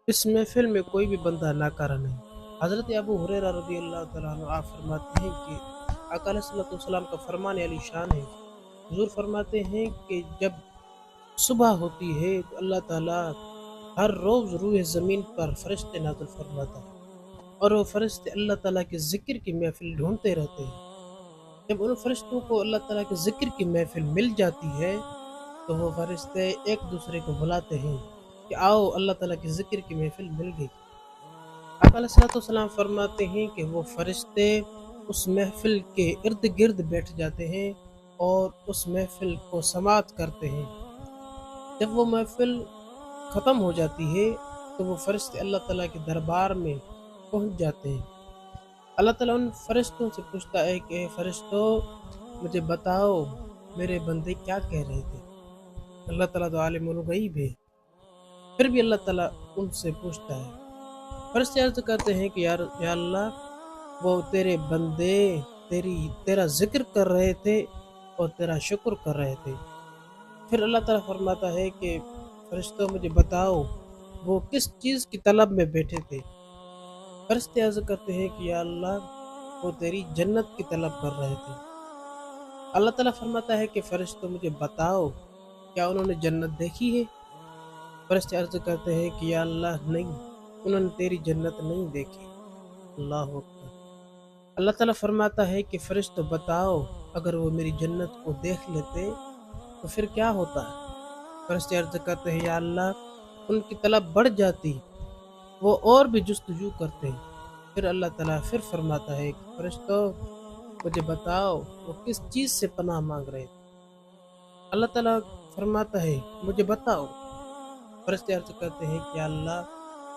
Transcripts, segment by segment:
इस महफिल में कोई भी बंदा नाकारा नहीं। हज़रत अबू हुरैरा रज़ी अल्लाह तआला अन्हु आप फरमाते हैं कि आका अलैहिस्सलातु वस्सलाम का फरमान अली शान है। हुज़ूर फरमाते हैं कि जब सुबह होती है तो अल्लाह ताला हर रोज़ रूह ज़मीन पर फरिश्ते नाज़िल फरमाता है और वो फरिश्ते अल्लाह ताला के ज़िक्र की महफिल ढूँढते रहते हैं। जब उन फरिश्तों को अल्लाह ताला के ज़िक्र की महफिल मिल जाती है तो वो फरिश्ते एक दूसरे को बुलाते हैं कि आओ अल्लाह ताला के ज़िक्र की महफिल मिल गई। आका अलैहिस्सलाम फरमाते हैं कि वो फरिश्ते उस महफिल के इर्द गिर्द बैठ जाते हैं और उस महफिल को समाअत करते हैं। जब वो महफिल ख़त्म हो जाती है तो वो फरिश्ते अल्लाह ताला के दरबार में पहुंच जाते हैं। अल्लाह ताला उन फरिश्तों से पूछता है कि फरिश्तों मुझे बताओ मेरे बंदे क्या कह रहे थे। अल्लाह ताला तो आलिमुल गैब है, फिर भी अल्लाह ताला उनसे पूछता है। फरिश्ते अर्ज़ करते हैं कि या अल्लाह वो तेरे बंदे तेरा ज़िक्र कर रहे थे और तेरा शुक्र कर रहे थे। फिर अल्लाह ताला फरमाता है कि फरिश्तों मुझे बताओ वो किस चीज़ की तलब में बैठे थे। फरिश्ते अर्ज़ करते हैं कि या अल्लाह वो तेरी जन्नत की तलब कर रहे थे। अल्लाह ताला फरमाता है कि फरिश्तों मुझे बताओ क्या उन्होंने जन्नत देखी है। फरिश्ते अर्ज़ करते हैं कि या अल्लाह नहीं, उन्होंने तेरी जन्नत नहीं देखी। अल्लाह अकबर। अल्लाह ताला फरमाता है कि फरिश्तों बताओ अगर वो मेरी जन्नत को देख लेते तो फिर क्या होता है। फरिश्ते अर्ज़ करते हैं या अल्लाह उनकी तलब बढ़ जाती, वो और भी जुस्तजू करते हैं। फिर अल्लाह ताला फिर फरमाता है कि फरिश्तों मुझे बताओ वो किस चीज़ से पनाह मांग रहे थे। अल्लाह ताला फरमाता है मुझे बताओ। फरिश्ते अर्ज़ करते हैं कि या अल्लाह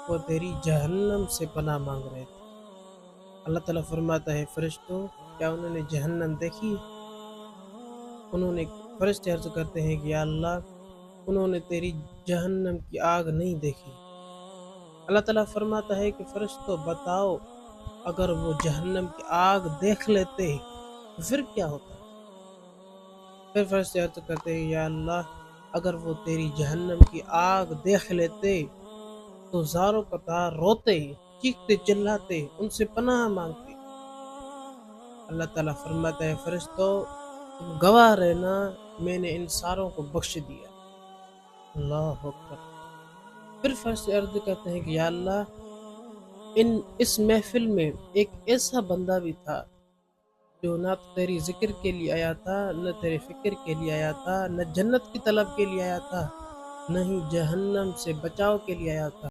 वो तेरी जहन्नम से पनाह मांग रहे थे। अल्लाह ताला फरमाता है फरिश्तों क्या उन्होंने जहन्नम देखी है। उन्होंने फरिश्ते अर्ज़ करते हैं कि या अल्लाह उन्होंने तेरी जहन्नम की आग नहीं देखी। अल्लाह ताला फरमाता है कि फरिश्तों बताओ अगर वो जहन्नम की आग देख लेते तो फिर क्या होता। फिर फरिश्ते अर्ज़ करते हैं या अल्लाह अगर वो तेरी जहन्नम की आग देख लेते तो ज़ारों कतार रोते, चीखते चिल्लाते, उनसे पनाह मांगते। अल्लाह ताला फरमाता है फरिश्तों तुम गवाह रहना मैंने इन सारों को बख्श दिया। अल्लाह अकबर। फिर फरिश्ते अर्ज़ करते हैं कि या अल्लाह इस महफिल में एक ऐसा बंदा भी था जो ना तो तेरी ज़िक्र के लिए आया था, न तेरे फ़िक्र के लिए आया था, न जन्नत की तलब के लिए आया था, न ही जहन्नम से बचाव के लिए आया था।